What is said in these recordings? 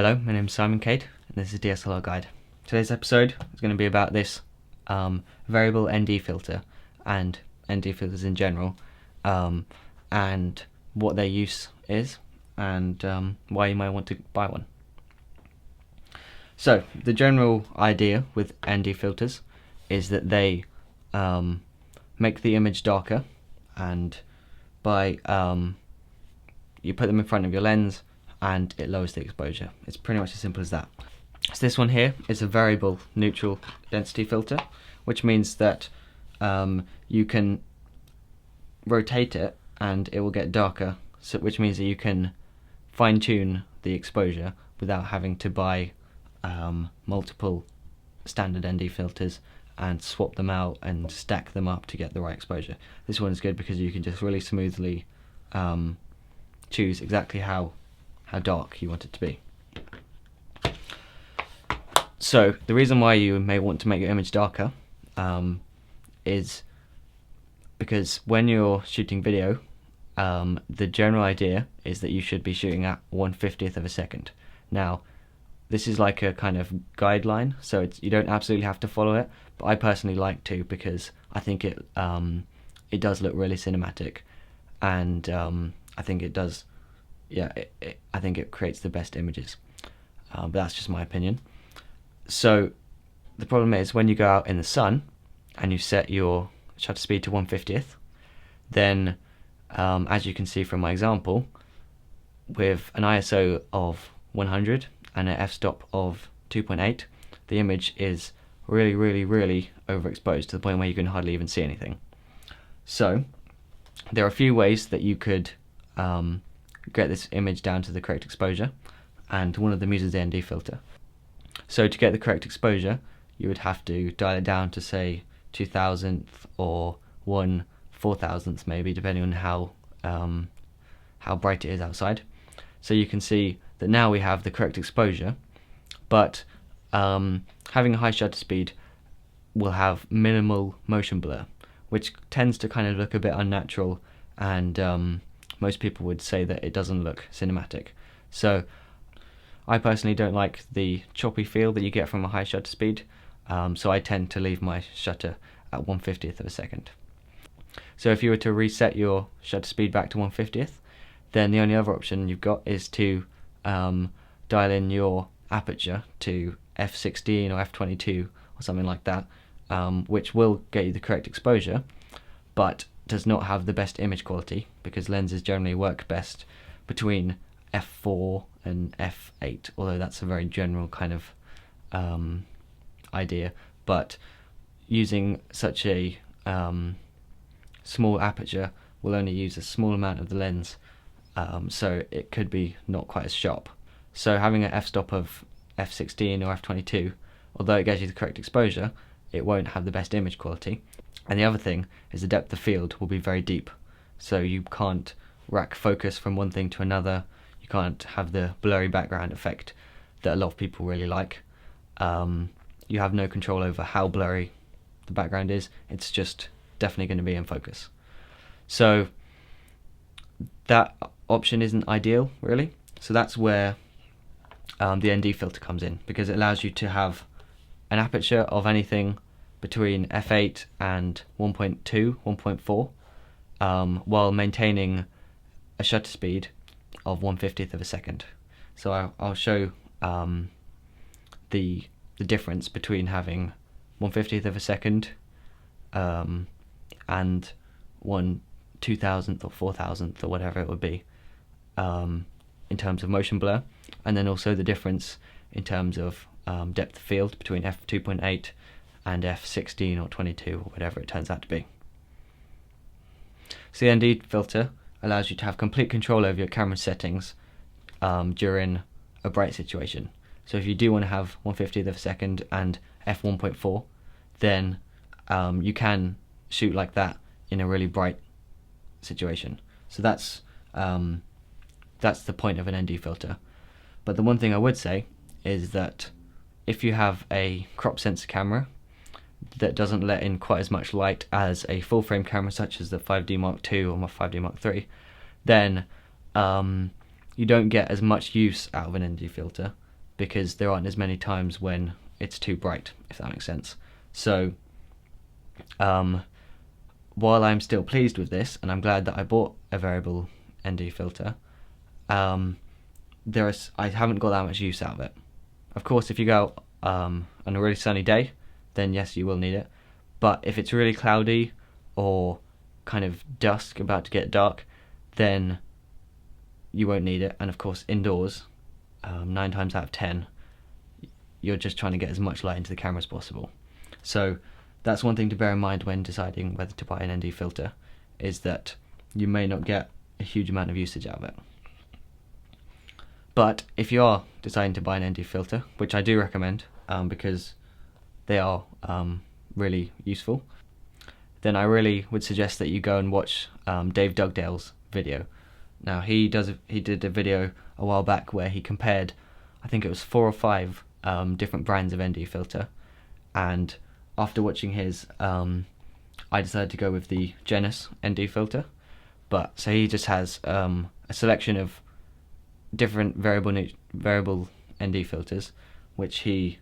Hello, my name is Cade, and this is DSLR Guide. Today's episode is going to be about this variable ND filter and ND filters in general, and what their use is, and why you might want to buy one. So, the general idea with ND filters is that they make the image darker, and by you put them in front of your lens and it lowers the exposure. It's pretty much as simple as that. So this one here is a variable neutral density filter, which means that you can rotate it and it will get darker, so which means that you can fine-tune the exposure without having to buy multiple standard ND filters and swap them out and stack them up to get the right exposure. This one is good because you can just really smoothly choose exactly how dark you want it to be. So the reason why you may want to make your image darker is because when you're shooting video, the general idea is that you should be shooting at 1/50th of a second. Now, this is like a kind of guideline, so you don't absolutely have to follow it, but I personally like to because I think it does look really cinematic, and I think it does. Yeah, I think it creates the best images, but that's just my opinion. So the problem is when you go out in the sun and you set your shutter speed to 1/50th, then as you can see from my example, with an ISO of 100 and an f-stop of 2.8, the image is really overexposed to the point where you can hardly even see anything. So there are a few ways that you could get this image down to the correct exposure, and one of them uses the ND filter. So to get the correct exposure, you would have to dial it down to say 2,000th or 1/4000th maybe, depending on how bright it is outside. So you can see that now we have the correct exposure, but having a high shutter speed will have minimal motion blur, which tends to kind of look a bit unnatural, and most people would say that it doesn't look cinematic. So I personally don't like the choppy feel that you get from a high shutter speed, so I tend to leave my shutter at 1/50th of a second. So if you were to reset your shutter speed back to 1/50th, then the only other option you've got is to dial in your aperture to f16 or f22 or something like that, which will get you the correct exposure, but does not have the best image quality because lenses generally work best between f4 and f8, although that's a very general kind of idea. But using such a small aperture will only use a small amount of the lens, so it could be not quite as sharp. So having an f-stop of f16 or f22, although it gets you the correct exposure, it won't have the best image quality. And the other thing is the depth of field will be very deep, so you can't rack focus from one thing to another. You can't have the blurry background effect that a lot of people really like. You have no control over how blurry the background is. It's just definitely going to be in focus. So that option isn't ideal, really. So that's where the ND filter comes in, because it allows you to have an aperture of anything between f8 and 1.2, 1.4, while maintaining a shutter speed of 1/50th of a second. So I'll show the difference between having 1/50th of a second and 1/2000th or 4,000th or whatever it would be in terms of motion blur, and then also the difference in terms of depth of field between f2.8 and f16 or 22 or whatever it turns out to be. So the ND filter allows you to have complete control over your camera settings during a bright situation. So if you do want to have 1/50th of a second and f1.4, then you can shoot like that in a really bright situation. So that's the point of an ND filter. But the one thing I would say is that if you have a crop sensor camera that doesn't let in quite as much light as a full frame camera such as the 5D Mark II or my 5D Mark III, then you don't get as much use out of an ND filter, because there aren't as many times when it's too bright, if that makes sense. So while I'm still pleased with this, and I'm glad that I bought a variable ND filter, I haven't got that much use out of it. Of course, if you go on a really sunny day, then yes, you will need it. But if it's really cloudy or kind of dusk, about to get dark, then you won't need it. And of course, indoors, 9 times out of 10, you're just trying to get as much light into the camera as possible. So that's one thing to bear in mind when deciding whether to buy an ND filter, is that you may not get a huge amount of usage out of it. But if you are deciding to buy an ND filter, which I do recommend because they are really useful, then I really would suggest that you go and watch Dave Dugdale's video. Now he did a video a while back where he compared, I think it was 4 or 5 different brands of ND filter, and after watching his, I decided to go with the Genus ND filter. But so he just has a selection of different variable ND filters, which he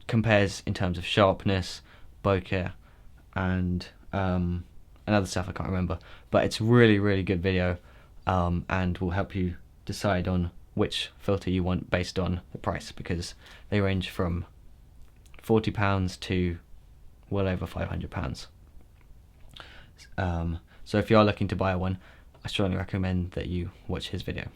compares in terms of sharpness, bokeh, and other stuff I can't remember. But it's really good video, and will help you decide on which filter you want based on the price, because they range from £40 to well over £500. So if you are looking to buy one, I strongly recommend that you watch his video.